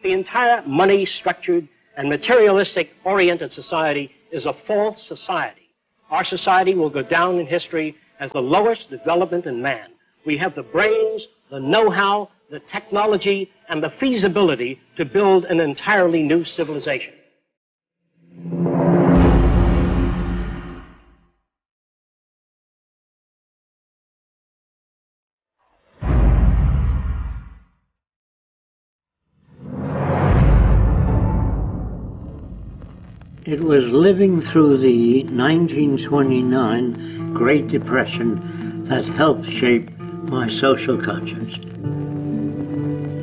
The entire money-structured and materialistic-oriented society is a false society. Our society will go down in history as the lowest development in man. We have the brains, the know-how, the technology, and the feasibility to build an entirely new civilization. It was living through the 1929 Great Depression that helped shape my social conscience.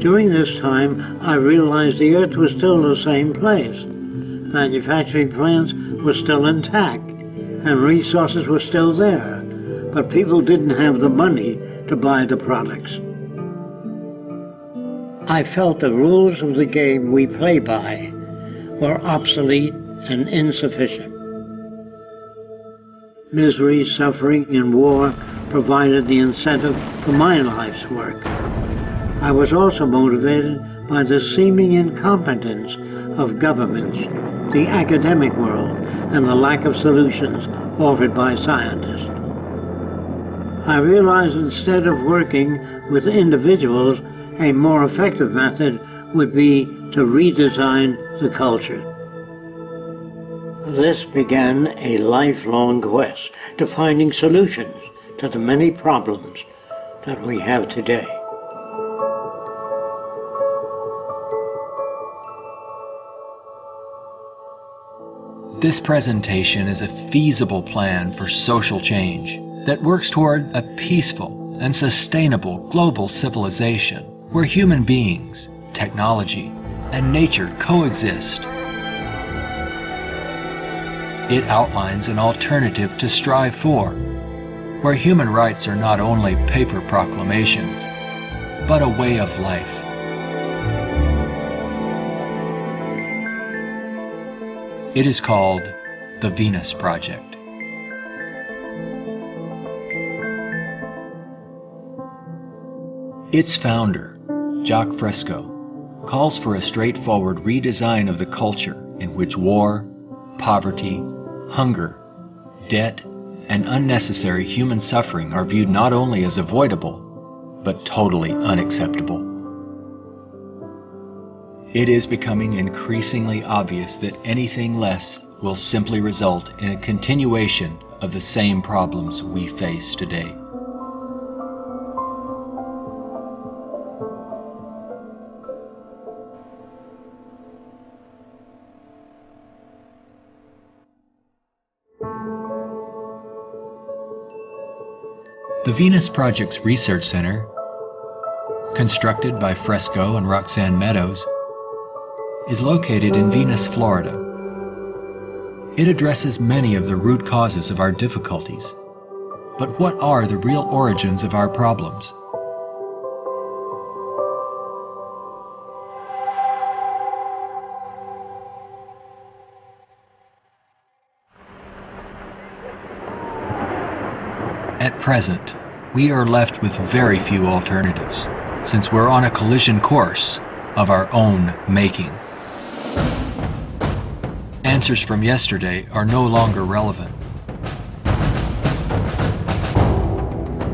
During this time, I realized the Earth was still the same place. Manufacturing plants were still intact, and resources were still there, but people didn't have the money to buy the products. I felt the rules of the game we play by were obsolete and insufficient. Misery, suffering, and war provided the incentive for my life's work. I was also motivated by the seeming incompetence of governments, the academic world, and the lack of solutions offered by scientists. I realized instead of working with individuals, a more effective method would be to redesign the culture. This began a lifelong quest to finding solutions to the many problems that we have today. This presentation is a feasible plan for social change that works toward a peaceful and sustainable global civilization where human beings, technology, and nature coexist. It outlines an alternative to strive for, where human rights are not only paper proclamations, but a way of life. It is called the Venus Project. Its founder, Jacques Fresco, calls for a straightforward redesign of the culture in which war, poverty, hunger, debt, and unnecessary human suffering are viewed not only as avoidable, but totally unacceptable. It is becoming increasingly obvious that anything less will simply result in a continuation of the same problems we face today. The Venus Project's Research Center, constructed by Fresco and Roxanne Meadows, is located in Venus, Florida. It addresses many of the root causes of our difficulties. But what are the real origins of our problems? At present, we are left with very few alternatives, since we're on a collision course of our own making. Answers from yesterday are no longer relevant.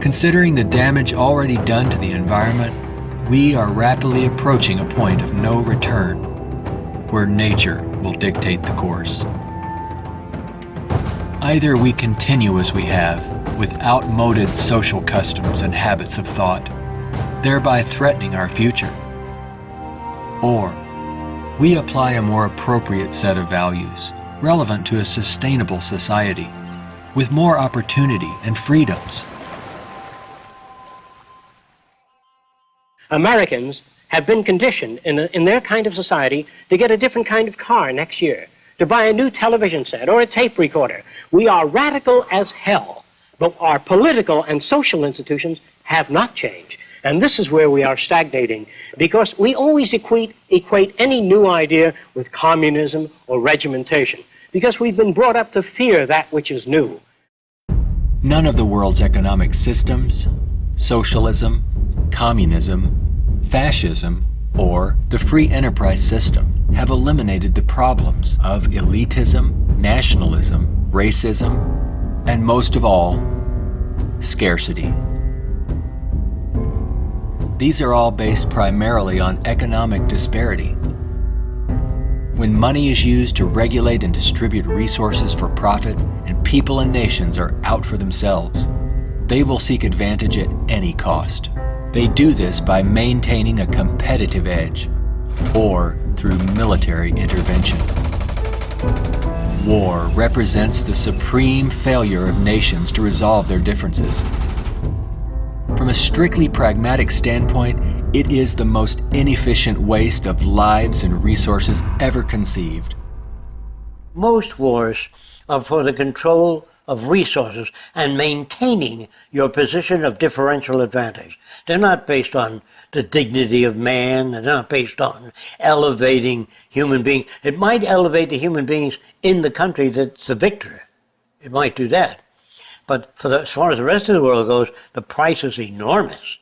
Considering the damage already done to the environment, we are rapidly approaching a point of no return, where nature will dictate the course. Either we continue as we have, with outmoded social customs and habits of thought, thereby threatening our future, or we apply a more appropriate set of values, relevant to a sustainable society, with more opportunity and freedoms. Americans have been conditioned in their kind of society to get a different kind of car next year, to buy a new television set or a tape recorder. We are radical as hell, but our political and social institutions have not changed. And this is where we are stagnating, because we always equate any new idea with communism or regimentation, because we've been brought up to fear that which is new. None of the world's economic systems, socialism, communism, fascism, or the free enterprise system have eliminated the problems of elitism, nationalism, racism, and most of all, scarcity. These are all based primarily on economic disparity. When money is used to regulate and distribute resources for profit, and people and nations are out for themselves, they will seek advantage at any cost. They do this by maintaining a competitive edge, or through military intervention. War represents the supreme failure of nations to resolve their differences. From a strictly pragmatic standpoint, it is the most inefficient waste of lives and resources ever conceived. Most wars are for the control of resources and maintaining your position of differential advantage. They're not based on the dignity of man. They're not based on elevating human beings. It might elevate the human beings in the country that's the victor. It might do that. But as far as the rest of the world goes, the price is enormous.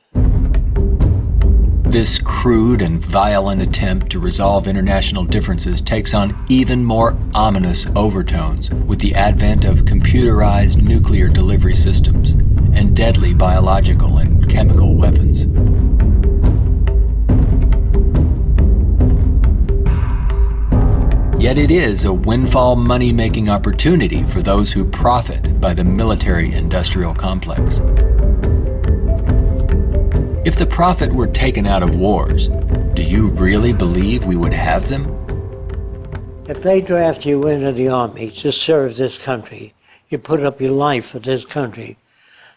This crude and violent attempt to resolve international differences takes on even more ominous overtones with the advent of computerized nuclear delivery systems and deadly biological and chemical weapons. Yet it is a windfall money-making opportunity for those who profit by the military-industrial complex. If the profit were taken out of wars, do you really believe we would have them? If they draft you into the army to serve this country, you put up your life for this country,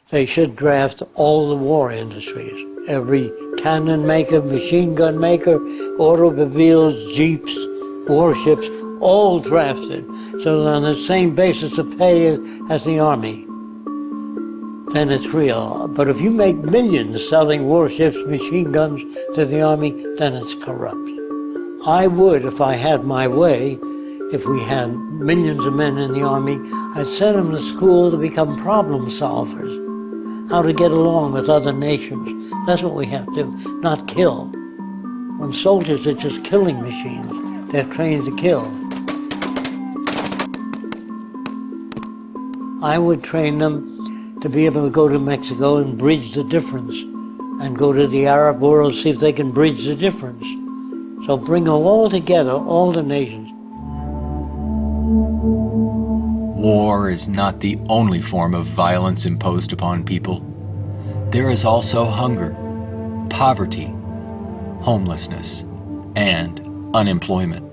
they should draft all the war industries. Every cannon maker, machine gun maker, automobiles, jeeps, warships, all drafted, so that on the same basis of pay as the army. Then it's real. But if you make millions selling warships, machine guns to the army, then it's corrupt. I would, if I had my way, if we had millions of men in the army, I'd send them to school to become problem solvers, how to get along with other nations. That's what we have to do, not kill. When soldiers are just killing machines, they're trained to kill. I would train them to be able to go to Mexico and bridge the difference, and go to the Arab world, see if they can bridge the difference. So bring them all together, all the nations. War is not the only form of violence imposed upon people. There is also hunger, poverty, homelessness, and unemployment.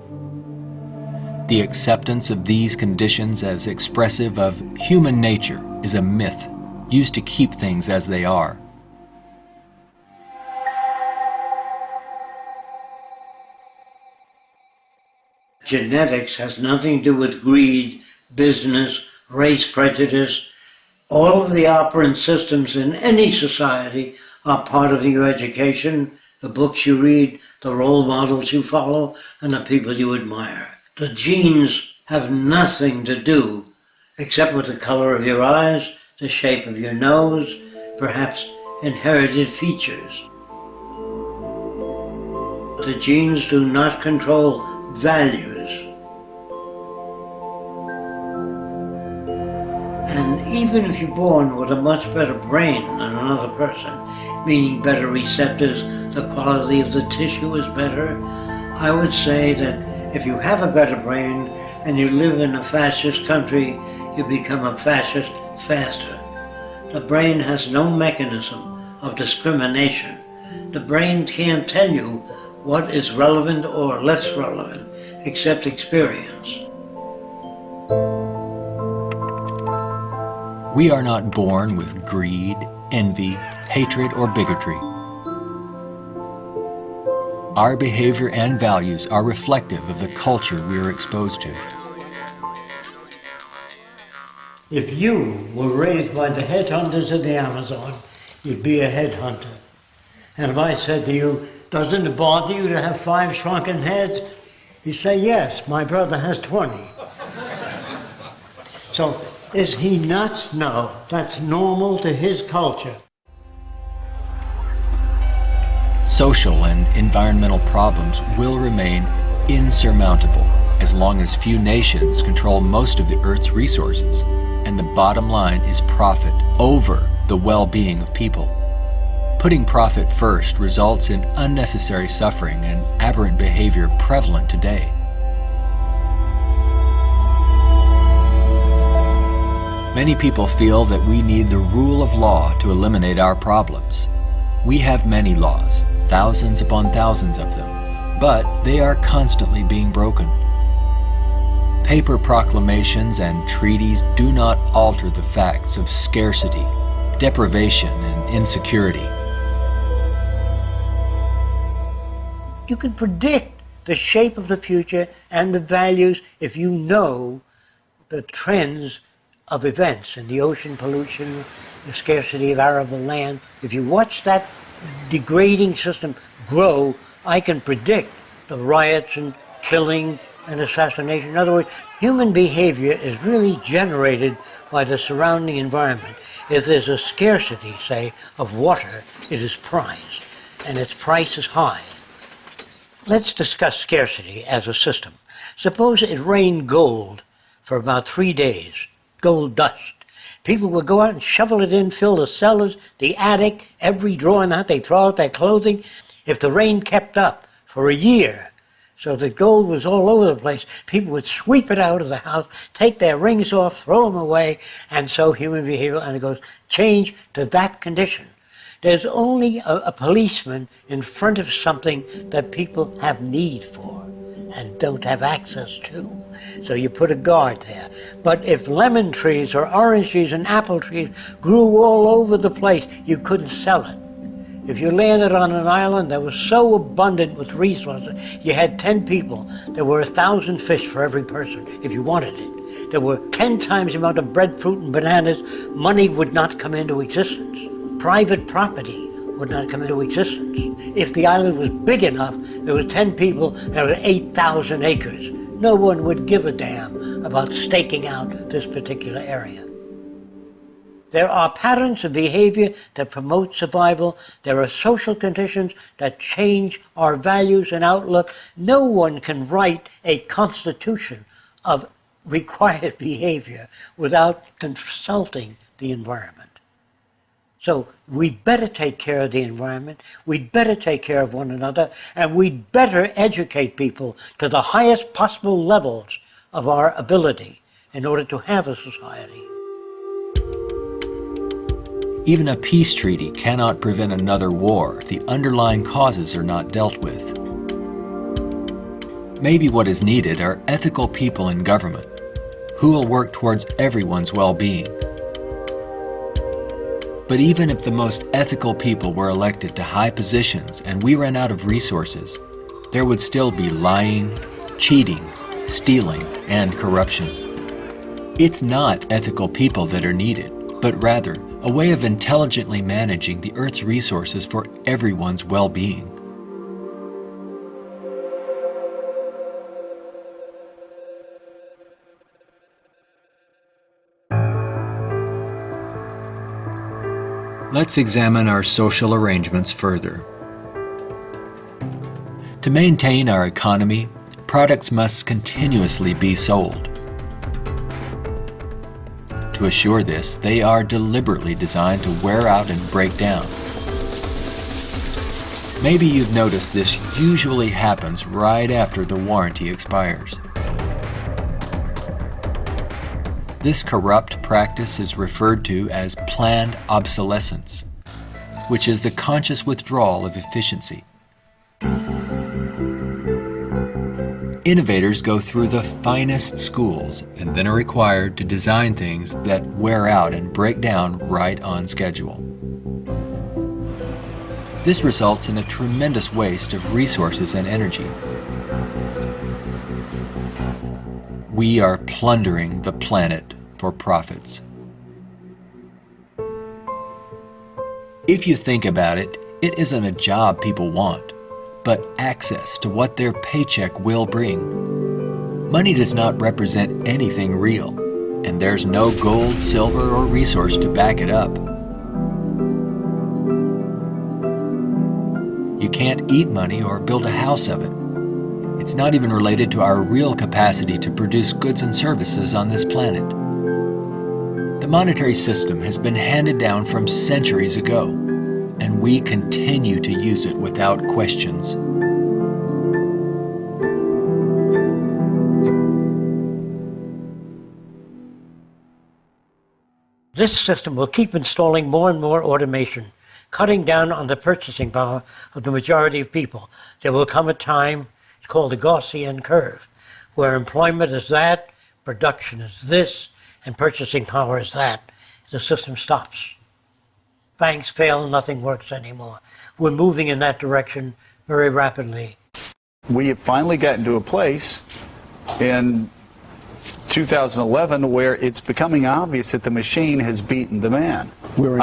The acceptance of these conditions as expressive of human nature is a myth used to keep things as they are. Genetics has nothing to do with greed, business, race prejudice. All of the operant systems in any society are part of your education, the books you read, the role models you follow, and the people you admire. The genes have nothing to do except with the color of your eyes, the shape of your nose, perhaps inherited features. The genes do not control values. And even if you're born with a much better brain than another person, meaning better receptors, the quality of the tissue is better, I would say that if you have a better brain and you live in a fascist country, you become a fascist faster. The brain has no mechanism of discrimination. The brain can't tell you what is relevant or less relevant, except experience. We are not born with greed, envy, hatred, or bigotry. Our behavior and values are reflective of the culture we are exposed to. If you were raised by the headhunters of the Amazon, you'd be a headhunter. And if I said to you, doesn't it bother you to have 5 shrunken heads? You say, yes, my brother has 20. So, is he nuts? No, that's normal to his culture. social and environmental problems will remain insurmountable as long as few nations control most of the Earth's resources, and the bottom line is profit over the well-being of people. Putting profit first results in unnecessary suffering and aberrant behavior prevalent today. Many people feel that we need the rule of law to eliminate our problems. We have many laws, thousands upon thousands of them, but they are constantly being broken. Paper proclamations and treaties do not alter the facts of scarcity, deprivation, and insecurity. You can predict the shape of the future and the values if you know the trends of events in the ocean pollution, the scarcity of arable land. If you watch that degrading system grow, I can predict the riots and killing and assassination. In other words, human behavior is really generated by the surrounding environment. If there's a scarcity, say, of water, it is prized, and its price is high. Let's discuss scarcity as a system. Suppose it rained gold for about 3 days, gold dust. People would go out and shovel it in, fill the cellars, the attic, every drawer in the house. They throw out their clothing. If the rain kept up for a year, so the gold was all over the place, people would sweep it out of the house, take their rings off, throw them away, and so human behavior undergoes change to that condition. There's only a policeman in front of something that people have need for and don't have access to. So you put a guard there. But if lemon trees or orange trees and apple trees grew all over the place, you couldn't sell it. If you landed on an island that was so abundant with resources, you had 10 people, there were 1,000 fish for every person if you wanted it. There were 10 times the amount of bread, fruit, and bananas. Money would not come into existence. Private property would not come into existence. If the island was big enough, there were 10 people, there were 8,000 acres. No one would give a damn about staking out this particular area. There are patterns of behavior that promote survival. There are social conditions that change our values and outlook. No one can write a constitution of required behavior without consulting the environment. So we'd better take care of the environment, we'd better take care of one another, and we'd better educate people to the highest possible levels of our ability in order to have a society. Even a peace treaty cannot prevent another war if the underlying causes are not dealt with. Maybe what is needed are ethical people in government who will work towards everyone's well-being. But even if the most ethical people were elected to high positions and we ran out of resources, there would still be lying, cheating, stealing, and corruption. It's not ethical people that are needed, but rather a way of intelligently managing the Earth's resources for everyone's well-being. Let's examine our social arrangements further. To maintain our economy, products must continuously be sold. To assure this, they are deliberately designed to wear out and break down. Maybe you've noticed this usually happens right after the warranty expires. This corrupt practice is referred to as planned obsolescence, which is the conscious withdrawal of efficiency. Innovators go through the finest schools and then are required to design things that wear out and break down right on schedule. This results in a tremendous waste of resources and energy. We are plundering the planet for profits. If you think about it, it isn't a job people want, but access to what their paycheck will bring. Money does not represent anything real, and there's no gold, silver, or resource to back it up. You can't eat money or build a house of it. It's not even related to our real capacity to produce goods and services on this planet. The monetary system has been handed down from centuries ago, and we continue to use it without questions. This system will keep installing more and more automation, cutting down on the purchasing power of the majority of people. There will come a time, it's called the Gaussian curve, where employment is that, production is this, and purchasing power is that. The system stops. Banks fail, nothing works anymore. We're moving in that direction very rapidly. We have finally gotten to a place in 2011 where it's becoming obvious that the machine has beaten the man. We're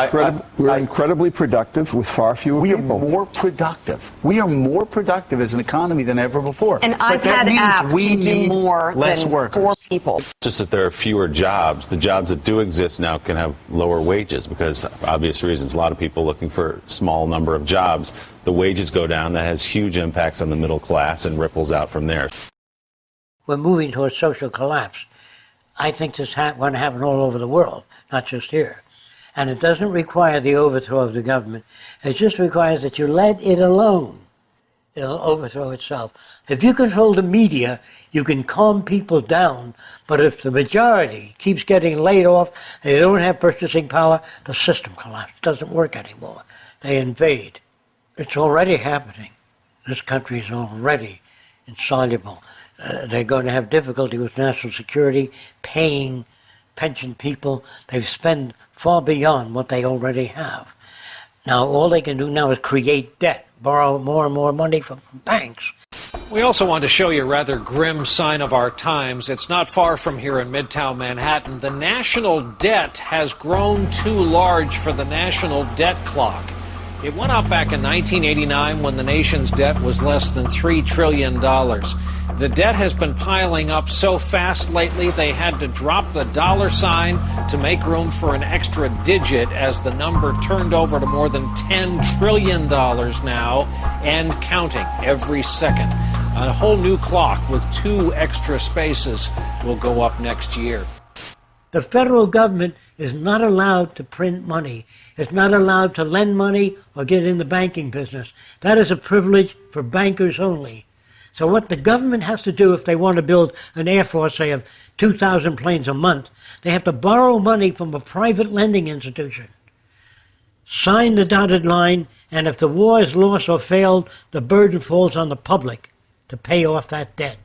incredibly productive with far fewer people. We are more productive. We are more productive as an economy than ever before. An but that iPad means app we can do need more less than workers. 4 people. Just that there are fewer jobs. The jobs that do exist now can have lower wages because, for obvious reasons, a lot of people looking for a small number of jobs. The wages go down. That has huge impacts on the middle class and ripples out from there. We're moving towards social collapse. I think this is going to happen all over the world, not just here. And it doesn't require the overthrow of the government. It just requires that you let it alone. It'll overthrow itself. If you control the media, you can calm people down. But if the majority keeps getting laid off, they don't have purchasing power, the system collapses. It doesn't work anymore. They invade. It's already happening. This country is already insoluble. They're going to have difficulty with national security, paying pension people. They've spent far beyond what they already have. Now, all they can do now is create debt, borrow more and more money from banks. We also want to show you a rather grim sign of our times. It's not far from here in Midtown Manhattan. The national debt has grown too large for the national debt clock. It went up back in 1989 when the nation's debt was less than $3 trillion. The debt has been piling up so fast lately they had to drop the dollar sign to make room for an extra digit as the number turned over to more than $10 trillion now and counting every second. A whole new clock with 2 extra spaces will go up next year. The federal government is not allowed to print money. It's not allowed to lend money or get in the banking business. That is a privilege for bankers only. So what the government has to do if they want to build an air force, say, of 2,000 planes a month, they have to borrow money from a private lending institution, sign the dotted line, and if the war is lost or failed, the burden falls on the public to pay off that debt.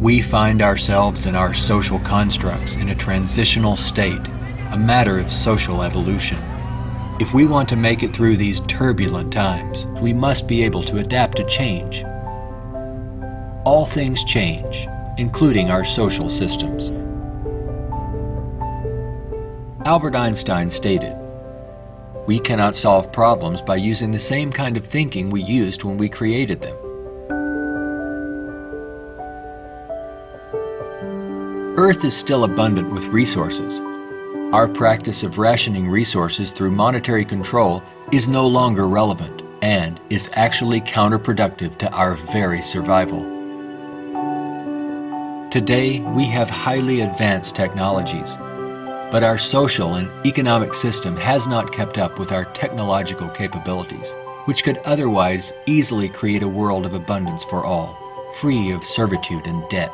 We find ourselves and our social constructs in a transitional state, a matter of social evolution. If we want to make it through these turbulent times, we must be able to adapt to change. All things change, including our social systems. Albert Einstein stated, "We cannot solve problems by using the same kind of thinking we used when we created them." Earth is still abundant with resources. Our practice of rationing resources through monetary control is no longer relevant and is actually counterproductive to our very survival. Today, we have highly advanced technologies, but our social and economic system has not kept up with our technological capabilities, which could otherwise easily create a world of abundance for all, free of servitude and debt.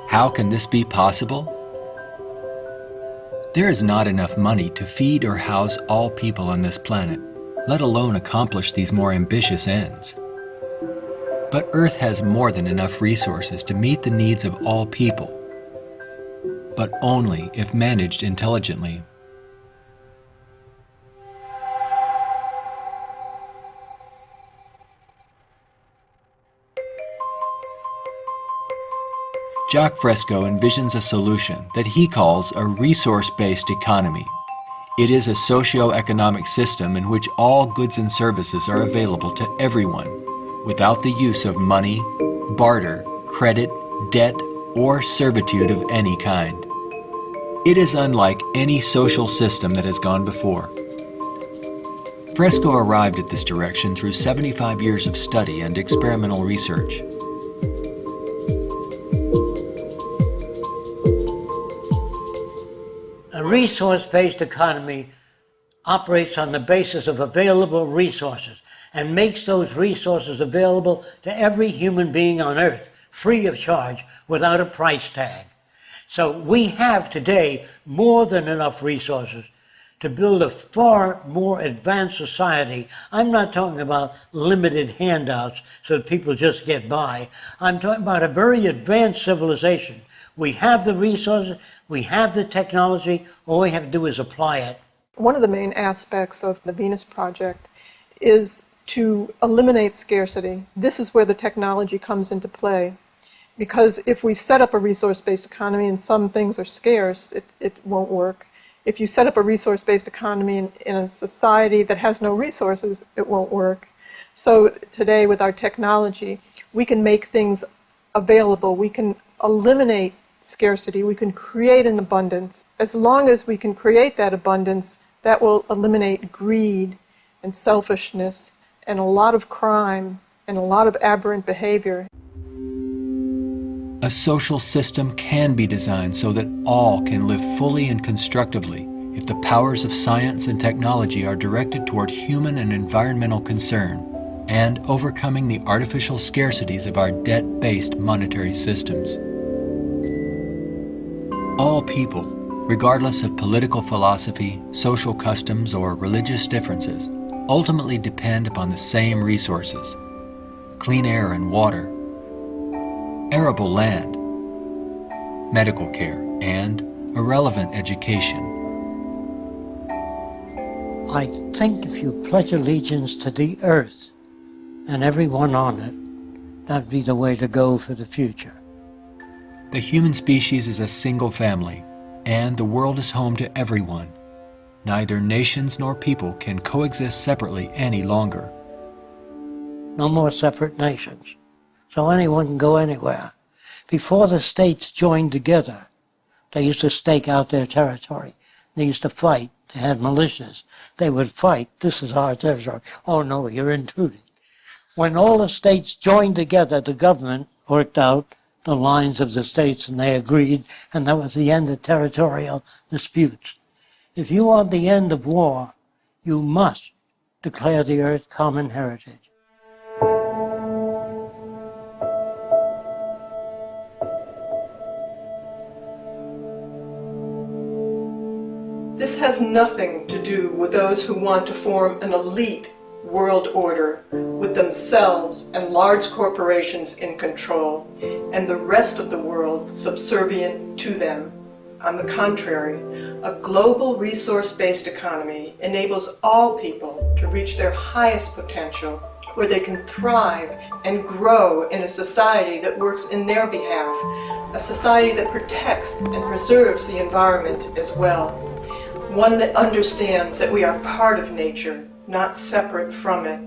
How can this be possible? There is not enough money to feed or house all people on this planet, let alone accomplish these more ambitious ends. But Earth has more than enough resources to meet the needs of all people, but only if managed intelligently. Jacques Fresco envisions a solution that he calls a resource-based economy. It is a socio-economic system in which all goods and services are available to everyone without the use of money, barter, credit, debt, or servitude of any kind. It is unlike any social system that has gone before. Fresco arrived at this direction through 75 years of study and experimental research. A resource-based economy operates on the basis of available resources and makes those resources available to every human being on earth, free of charge, without a price tag. So we have today more than enough resources to build a far more advanced society. I'm not talking about limited handouts so that people just get by. I'm talking about a very advanced civilization. We have the resources, we have the technology, all we have to do is apply it. One of the main aspects of the Venus Project is to eliminate scarcity. This is where the technology comes into play. Because if we set up a resource-based economy and some things are scarce, it won't work. If you set up a resource-based economy in a society that has no resources, it won't work. So today with our technology, we can make things available. We can eliminate scarcity. We can create an abundance. As long as we can create that abundance, that will eliminate greed and selfishness and a lot of crime and a lot of aberrant behavior. A social system can be designed so that all can live fully and constructively if the powers of science and technology are directed toward human and environmental concern and overcoming the artificial scarcities of our debt-based monetary systems. All people, regardless of political philosophy, social customs, or religious differences, ultimately depend upon the same resources: clean air and water, arable land, medical care, and a relevant education. I think if you pledge allegiance to the earth and everyone on it, that'd be the way to go for the future. The human species is a single family, and the world is home to everyone. Neither nations nor people can coexist separately any longer. No more separate nations. So anyone can go anywhere. Before the states joined together, they used to stake out their territory. They used to fight. They had militias. They would fight. This is our territory. Oh no, you're intruding. When all the states joined together, the government worked out the lines of the states and they agreed, and that was the end of territorial disputes. If you want the end of war, you must declare the earth common heritage. This has nothing to do with those who want to form an elite world order with themselves and large corporations in control and the rest of the world subservient to them. On the contrary, a global resource-based economy enables all people to reach their highest potential, where they can thrive and grow in a society that works in their behalf, a society that protects and preserves the environment as well, one that understands that we are part of nature, not separate from it.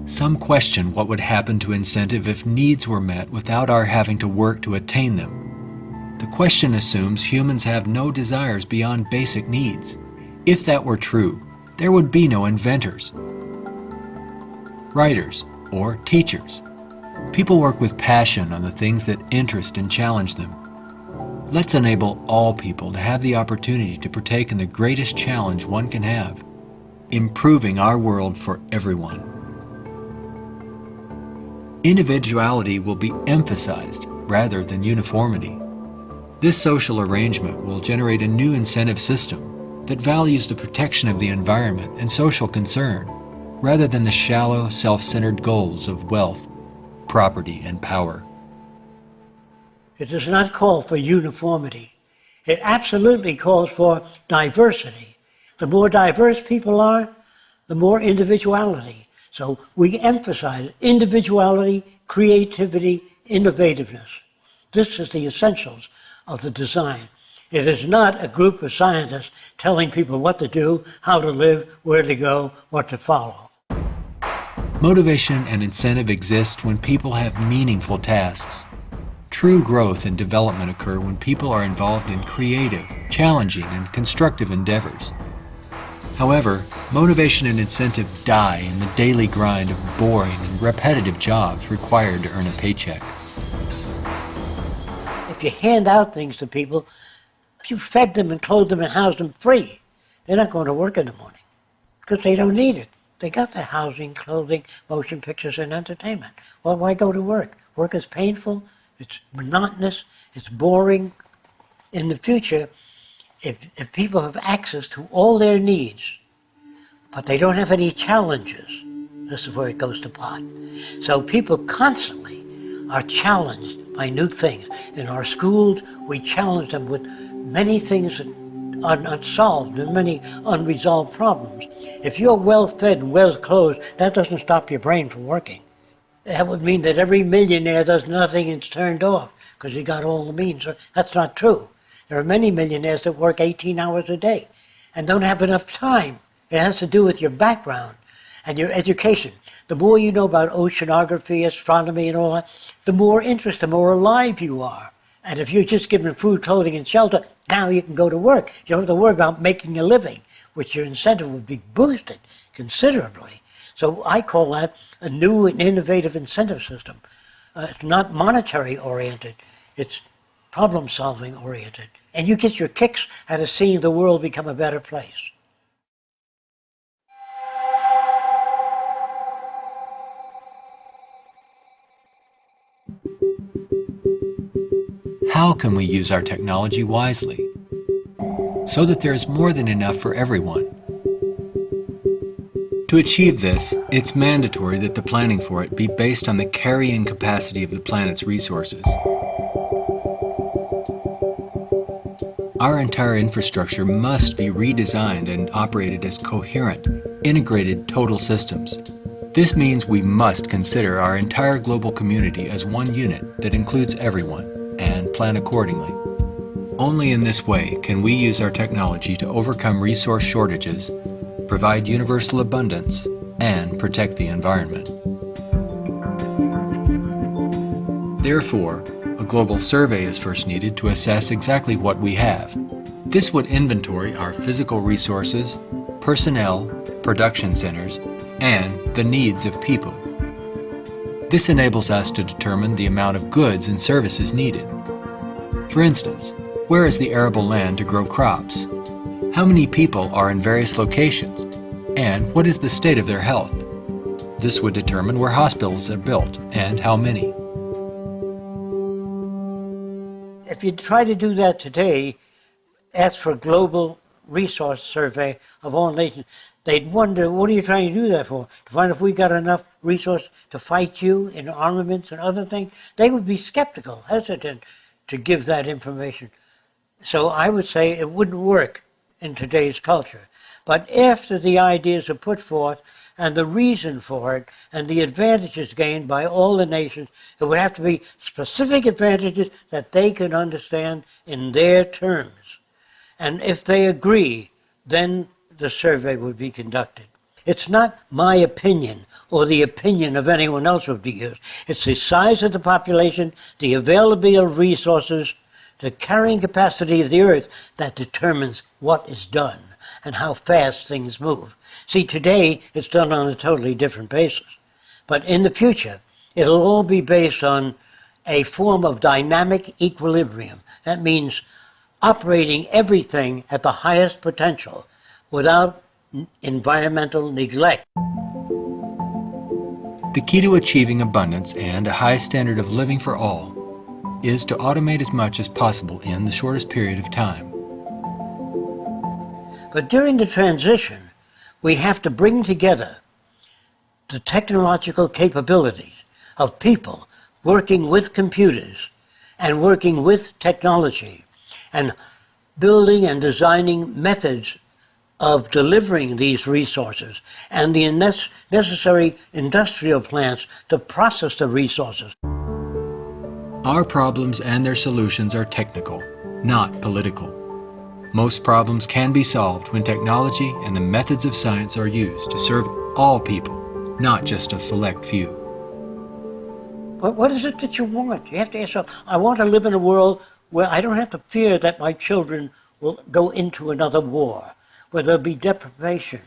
Some question what would happen to incentive if needs were met without our having to work to attain them. The question assumes humans have no desires beyond basic needs. If that were true, there would be no inventors, writers, or teachers. People work with passion on the things that interest and challenge them. Let's enable all people to have the opportunity to partake in the greatest challenge one can have, improving our world for everyone. Individuality will be emphasized rather than uniformity. This social arrangement will generate a new incentive system that values the protection of the environment and social concern, rather than the shallow, self-centered goals of wealth, property, and power. It does not call for uniformity. It absolutely calls for diversity. The more diverse people are, the more individuality. So we emphasize individuality, creativity, innovativeness. This is the essentials of the design. It is not a group of scientists telling people what to do, how to live, where to go, what to follow. Motivation and incentive exist when people have meaningful tasks. True growth and development occur when people are involved in creative, challenging, and constructive endeavors. However, motivation and incentive die in the daily grind of boring and repetitive jobs required to earn a paycheck. If you hand out things to people, if you fed them and clothed them and housed them free, they're not going to work in the morning because they don't need it. They got their housing, clothing, motion pictures, and entertainment. Well, why go to work? Work is painful, it's monotonous, it's boring. In the future, if people have access to all their needs, but they don't have any challenges, this is where it goes to pot. So people constantly are challenged by new things. In our schools, we challenge them with many things that are unsolved and many unresolved problems. If you're well-fed and well-clothed, that doesn't stop your brain from working. That would mean that every millionaire does nothing and is turned off because he got all the means. That's not true. There are many millionaires that work 18 hours a day and don't have enough time. It has to do with your background and your education. The more you know about oceanography, astronomy, and all that, the more interest, the more alive you are. And if you're just given food, clothing, and shelter, now you can go to work. You don't have to worry about making a living, which your incentive would be boosted considerably. So I call that a new and innovative incentive system. It's not monetary oriented, it's problem solving oriented. And you get your kicks out of seeing the world become a better place. How can we use our technology wisely so that there is more than enough for everyone? To achieve this, it's mandatory that the planning for it be based on the carrying capacity of the planet's resources. Our entire infrastructure must be redesigned and operated as coherent, integrated total systems. This means we must consider our entire global community as one unit that includes everyone, and plan accordingly. Only in this way can we use our technology to overcome resource shortages, provide universal abundance, and protect the environment. Therefore, a global survey is first needed to assess exactly what we have. This would inventory our physical resources, personnel, production centers, and the needs of people. This enables us to determine the amount of goods and services needed. For instance, where is the arable land to grow crops? How many people are in various locations? And what is the state of their health? This would determine where hospitals are built and how many. If you try to do that today, ask for a global resource survey of all nations, they'd wonder, what are you trying to do that for? To find if we got enough resource to fight you in armaments and other things? They would be skeptical, hesitant to give that information. So I would say it wouldn't work in today's culture. But after the ideas are put forth and the reason for it and the advantages gained by all the nations, it would have to be specific advantages that they can understand in their terms. And if they agree, then the survey would be conducted. It's not my opinion or the opinion of anyone else would be used. It's the size of the population, the availability of resources, the carrying capacity of the earth that determines what is done and how fast things move. See, today it's done on a totally different basis. But in the future, it'll all be based on a form of dynamic equilibrium. That means operating everything at the highest potential without environmental neglect. The key to achieving abundance and a high standard of living for all is to automate as much as possible in the shortest period of time. But during the transition, we have to bring together the technological capabilities of people working with computers and working with technology and building and designing methods of delivering these resources and the necessary industrial plants to process the resources. Our problems and their solutions are technical, not political. Most problems can be solved when technology and the methods of science are used to serve all people, not just a select few. But what is it that you want? You have to ask yourself, I want to live in a world where I don't have to fear that my children will go into another war, where there'll be deprivation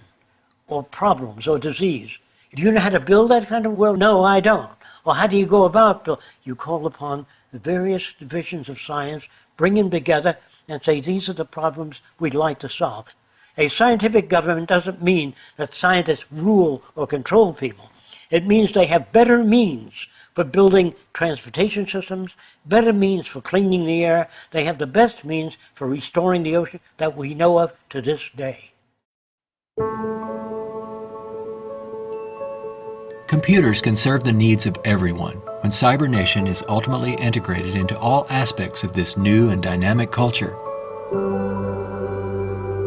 or problems or disease. Do you know how to build that kind of world? No, I don't. Well, how do you go about it? You call upon the various divisions of science, bring them together, and say, these are the problems we'd like to solve. A scientific government doesn't mean that scientists rule or control people. It means they have better means for building transportation systems, better means for cleaning the air. They have the best means for restoring the ocean that we know of to this day. Computers can serve the needs of everyone when CyberNation is ultimately integrated into all aspects of this new and dynamic culture.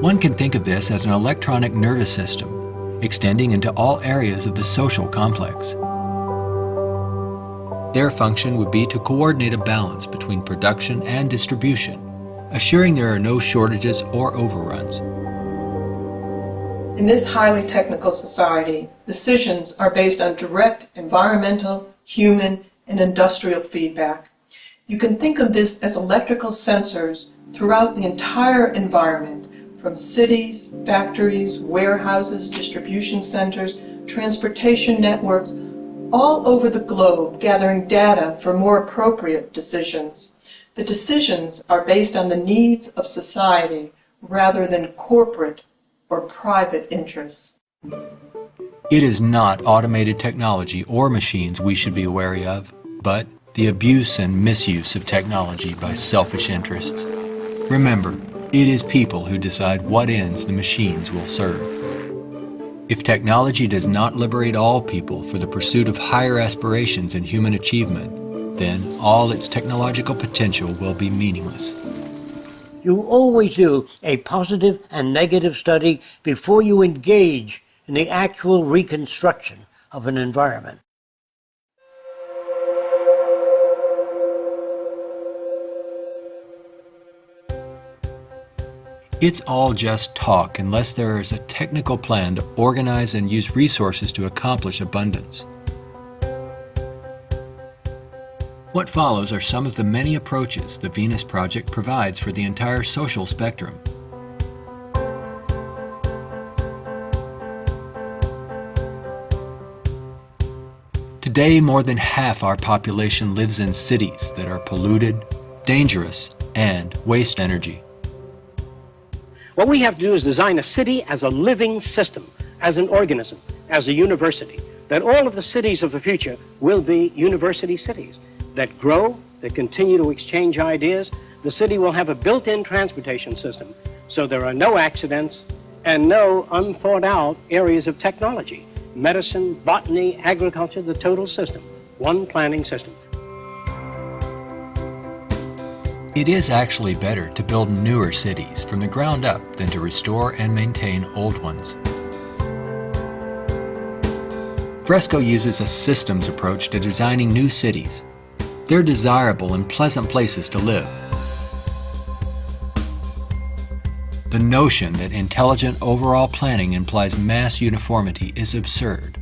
One can think of this as an electronic nervous system, extending into all areas of the social complex. Their function would be to coordinate a balance between production and distribution, assuring there are no shortages or overruns. In this highly technical society, decisions are based on direct environmental, human, and industrial feedback. You can think of this as electrical sensors throughout the entire environment, from cities, factories, warehouses, distribution centers, transportation networks, all over the globe, gathering data for more appropriate decisions. The decisions are based on the needs of society rather than corporate or private interests. It is not automated technology or machines we should be wary of, but the abuse and misuse of technology by selfish interests. Remember, it is people who decide what ends the machines will serve. If technology does not liberate all people for the pursuit of higher aspirations and human achievement, then all its technological potential will be meaningless. You always do a positive and negative study before you engage in the actual reconstruction of an environment. It's all just talk unless there is a technical plan to organize and use resources to accomplish abundance. What follows are some of the many approaches the Venus Project provides for the entire social spectrum. Today, more than half our population lives in cities that are polluted, dangerous, and waste energy. What we have to do is design a city as a living system, as an organism, as a university, that all of the cities of the future will be university cities that grow, that continue to exchange ideas. The city will have a built-in transportation system, so there are no accidents and no unthought out areas of technology. Medicine, botany, agriculture, the total system, one planning system. It is actually better to build newer cities from the ground up than to restore and maintain old ones. Fresco uses a systems approach to designing new cities. They're desirable and pleasant places to live. The notion that intelligent overall planning implies mass uniformity is absurd.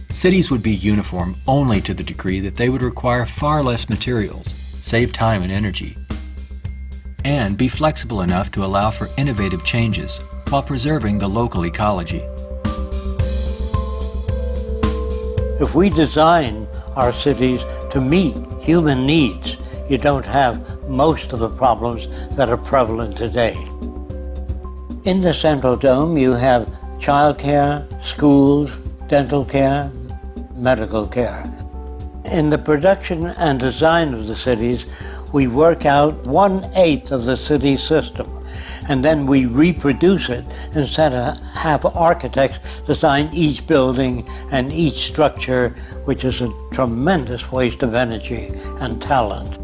Cities would be uniform only to the degree that they would require far less materials, save time and energy, and be flexible enough to allow for innovative changes while preserving the local ecology. If we design our cities to meet human needs, you don't have most of the problems that are prevalent today. In the Central Dome, you have childcare, schools, dental care, medical care. In the production and design of the cities, we work out 1/8 of the city system, and then we reproduce it instead of have architects design each building and each structure, which is a tremendous waste of energy and talent.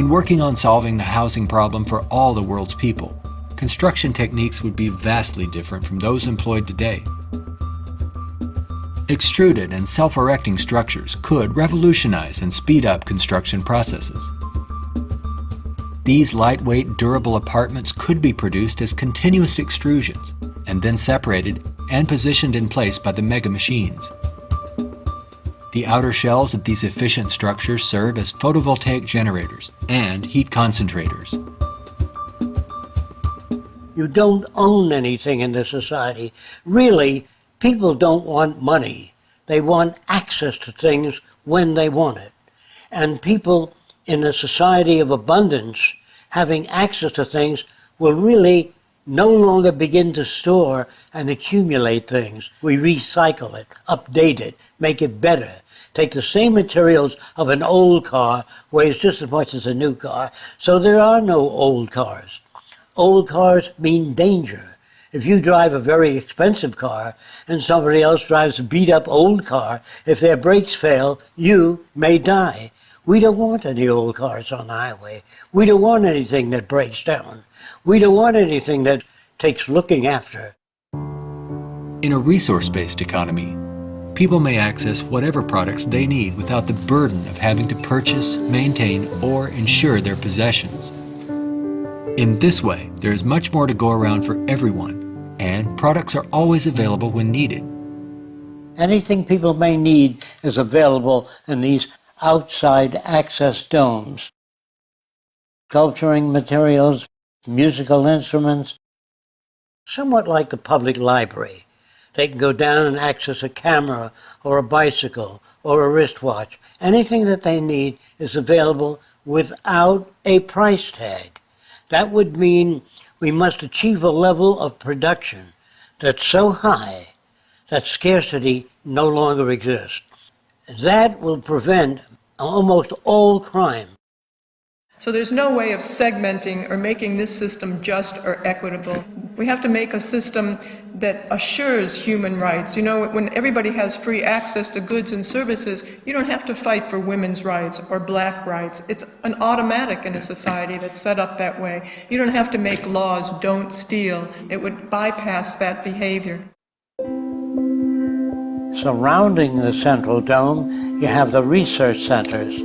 When working on solving the housing problem for all the world's people, construction techniques would be vastly different from those employed today. Extruded and self-erecting structures could revolutionize and speed up construction processes. These lightweight, durable apartments could be produced as continuous extrusions and then separated and positioned in place by the mega machines. The outer shells of these efficient structures serve as photovoltaic generators and heat concentrators. You don't own anything in this society. Really, people don't want money. They want access to things when they want it. And people in a society of abundance, having access to things, will really no longer begin to store and accumulate things. We recycle it, update it, make it better. Take the same materials of an old car, weighs just as much as a new car, so there are no old cars. Old cars mean danger. If you drive a very expensive car and somebody else drives a beat-up old car, if their brakes fail, you may die. We don't want any old cars on the highway. We don't want anything that breaks down. We don't want anything that takes looking after. In a resource-based economy, people may access whatever products they need without the burden of having to purchase, maintain, or insure their possessions. In this way, there is much more to go around for everyone, and products are always available when needed. Anything people may need is available in these outside access domes. Sculpturing materials, musical instruments, somewhat like the public library. They can go down and access a camera or a bicycle or a wristwatch. Anything that they need is available without a price tag. That would mean we must achieve a level of production that's so high that scarcity no longer exists. That will prevent almost all crime. So there's no way of segmenting or making this system just or equitable. We have to make a system that assures human rights. You know, when everybody has free access to goods and services, you don't have to fight for women's rights or black rights. It's an automatic in a society that's set up that way. You don't have to make laws, don't steal. It would bypass that behavior. Surrounding the central dome, you have the research centers.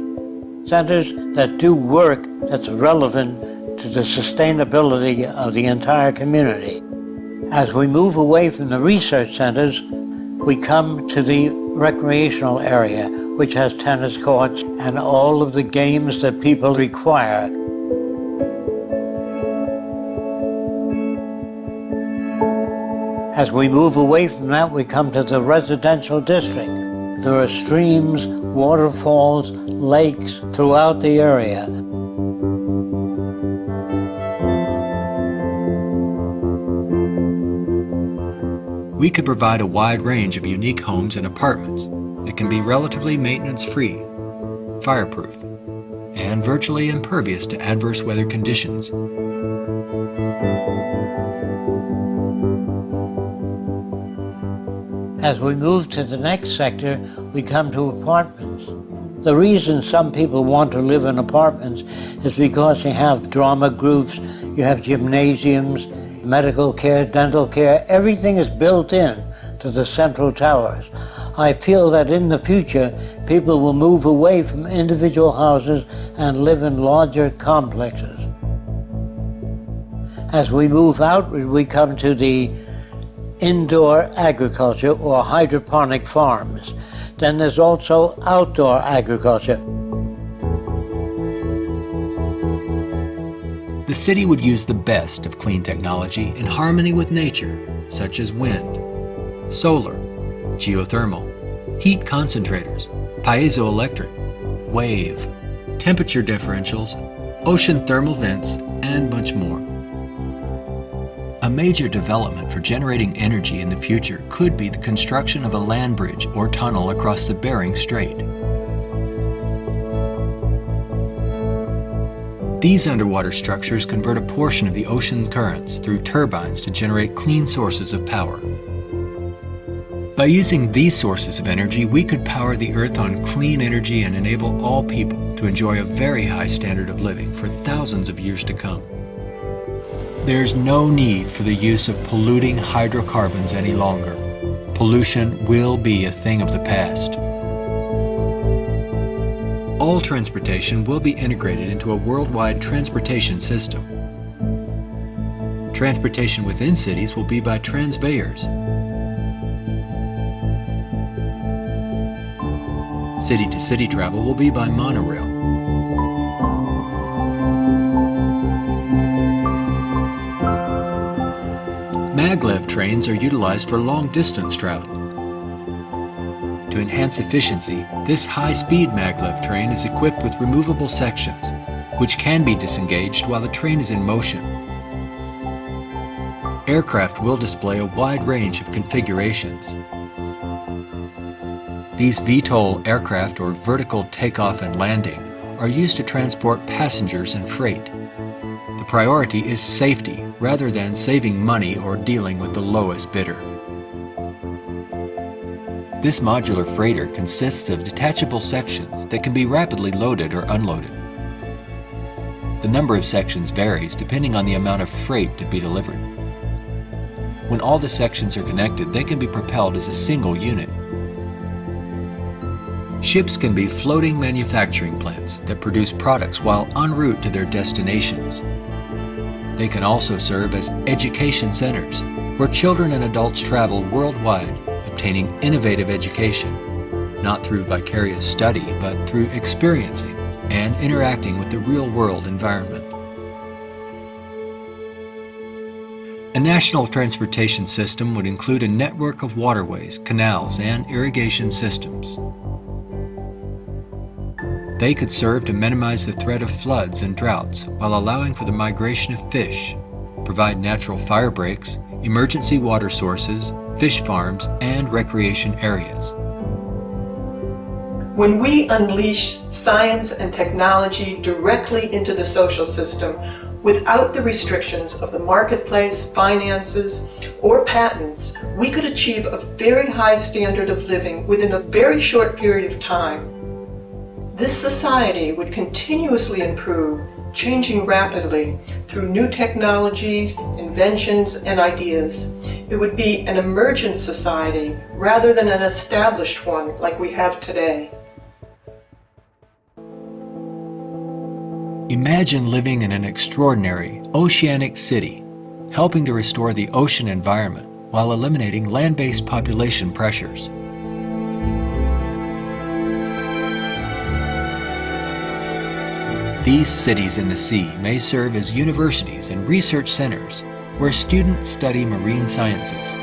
Centers that do work that's relevant to the sustainability of the entire community. As we move away from the research centers, we come to the recreational area, which has tennis courts and all of the games that people require. As we move away from that, we come to the residential district. There are streams, waterfalls, lakes throughout the area. We could provide a wide range of unique homes and apartments that can be relatively maintenance-free, fireproof, and virtually impervious to adverse weather conditions. As we move to the next sector, we come to apartments. The reason some people want to live in apartments is because you have drama groups, you have gymnasiums, medical care, dental care, everything is built in to the central towers. I feel that in the future, people will move away from individual houses and live in larger complexes. As we move outward, we come to the indoor agriculture or hydroponic farms. Then there's also outdoor agriculture. The city would use the best of clean technology in harmony with nature, such as wind, solar, geothermal, heat concentrators, piezoelectric, wave, temperature differentials, ocean thermal vents, and much more. A major development for generating energy in the future could be the construction of a land bridge or tunnel across the Bering Strait. These underwater structures convert a portion of the ocean currents through turbines to generate clean sources of power. By using these sources of energy, we could power the Earth on clean energy and enable all people to enjoy a very high standard of living for thousands of years to come. There's no need for the use of polluting hydrocarbons any longer. Pollution will be a thing of the past. All transportation will be integrated into a worldwide transportation system. Transportation within cities will be by transveyors. City-to-city travel will be by monorail. Maglev trains are utilized for long-distance travel. To enhance efficiency, this high-speed maglev train is equipped with removable sections, which can be disengaged while the train is in motion. Aircraft will display a wide range of configurations. These VTOL aircraft, or vertical takeoff and landing, are used to transport passengers and freight. The priority is safety rather than saving money or dealing with the lowest bidder. This modular freighter consists of detachable sections that can be rapidly loaded or unloaded. The number of sections varies depending on the amount of freight to be delivered. When all the sections are connected, they can be propelled as a single unit. Ships can be floating manufacturing plants that produce products while en route to their destinations. They can also serve as education centers, where children and adults travel worldwide, obtaining innovative education, not through vicarious study, but through experiencing and interacting with the real-world environment. A national transportation system would include a network of waterways, canals, and irrigation systems. They could serve to minimize the threat of floods and droughts while allowing for the migration of fish, provide natural fire breaks, emergency water sources, fish farms, and recreation areas. When we unleash science and technology directly into the social system without the restrictions of the marketplace, finances, or patents, we could achieve a very high standard of living within a very short period of time. This society would continuously improve, changing rapidly through new technologies, inventions, and ideas. It would be an emergent society rather than an established one like we have today. Imagine living in an extraordinary oceanic city, helping to restore the ocean environment while eliminating land-based population pressures. These cities in the sea may serve as universities and research centers where students study marine sciences.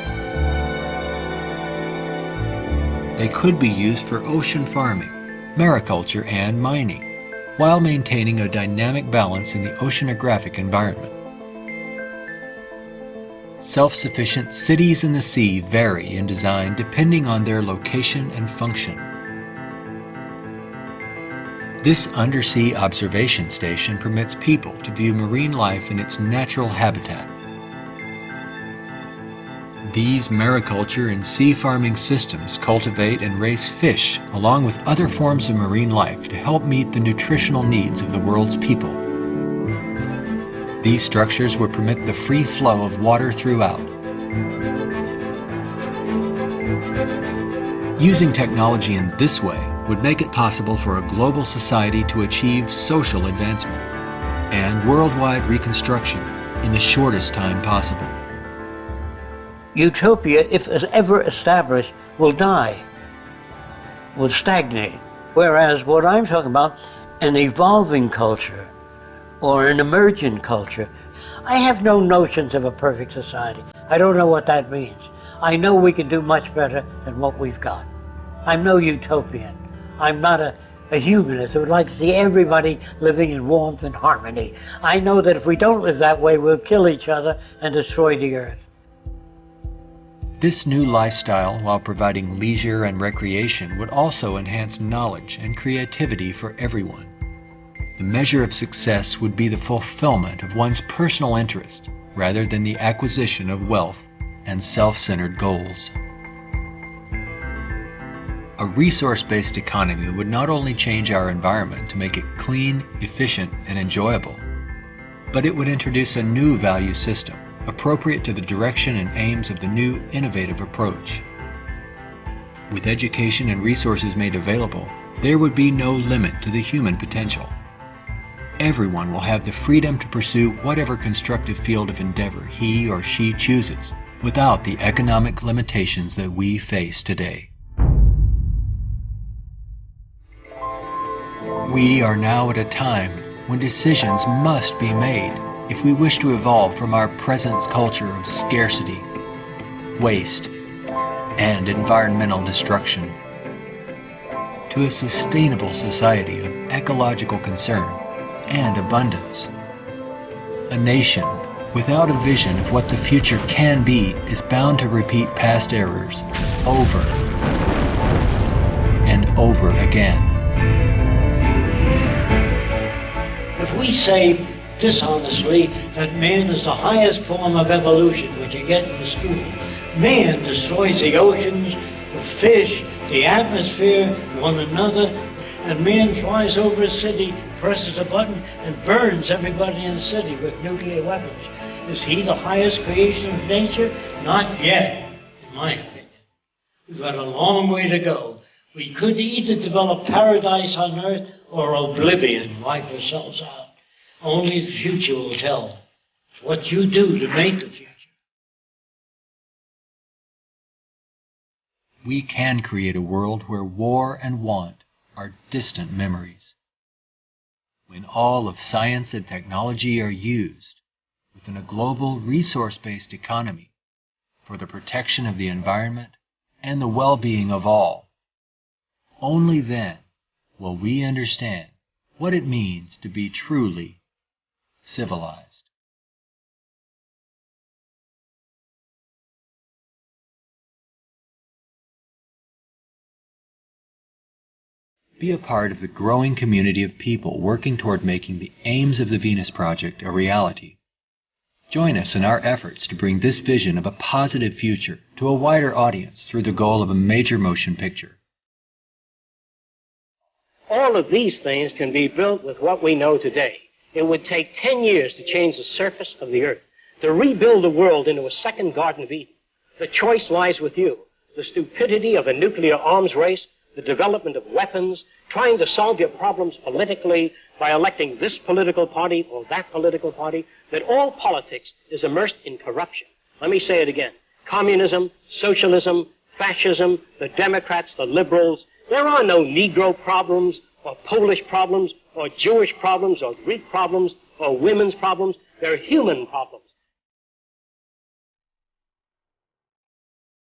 They could be used for ocean farming, mariculture, and mining, while maintaining a dynamic balance in the oceanographic environment. Self-sufficient cities in the sea vary in design depending on their location and function. This undersea observation station permits people to view marine life in its natural habitat. These mariculture and sea farming systems cultivate and raise fish along with other forms of marine life to help meet the nutritional needs of the world's people. These structures would permit the free flow of water throughout. Using technology in this way would make it possible for a global society to achieve social advancement and worldwide reconstruction in the shortest time possible. Utopia, if ever established, will die, will stagnate. Whereas what I'm talking about, an evolving culture or an emergent culture, I have no notions of a perfect society. I don't know what that means. I know we can do much better than what we've got. I'm no utopian. I'm not a humanist who would like to see everybody living in warmth and harmony. I know that if we don't live that way, we'll kill each other and destroy the earth. This new lifestyle, while providing leisure and recreation, would also enhance knowledge and creativity for everyone. The measure of success would be the fulfillment of one's personal interest rather than the acquisition of wealth and self-centered goals. A resource-based economy would not only change our environment to make it clean, efficient, and enjoyable, but it would introduce a new value system appropriate to the direction and aims of the new innovative approach. With education and resources made available, there would be no limit to the human potential. Everyone will have the freedom to pursue whatever constructive field of endeavor he or she chooses, without the economic limitations that we face today. We are now at a time when decisions must be made if we wish to evolve from our present culture of scarcity, waste, and environmental destruction to a sustainable society of ecological concern and abundance. A nation without a vision of what the future can be is bound to repeat past errors over and over again. If we say dishonestly that man is the highest form of evolution which you get in the school, man destroys the oceans, the fish, the atmosphere, one another, and man flies over a city, presses a button, and burns everybody in the city with nuclear weapons. Is he the highest creation of nature? Not yet, in my opinion. We've got a long way to go. We could either develop paradise on earth or oblivion, wipe ourselves out. Only the future will tell. It's what you do to make the future. We can create a world where war and want are distant memories. When all of science and technology are used within a global resource-based economy for the protection of the environment and the well-being of all, only then will we understand what it means to be truly civilized. Be a part of the growing community of people working toward making the aims of the Venus Project a reality. Join us in our efforts to bring this vision of a positive future to a wider audience through the goal of a major motion picture. All of these things can be built with what we know today. It would take 10 years to change the surface of the earth, to rebuild the world into a second Garden of Eden. The choice lies with you. The stupidity of a nuclear arms race, the development of weapons, trying to solve your problems politically by electing this political party or that political party, that all politics is immersed in corruption. Let me say it again. Communism, socialism, fascism, the Democrats, the liberals, there are no Negro problems or Polish problems or Jewish problems or Greek problems or women's problems. They're human problems.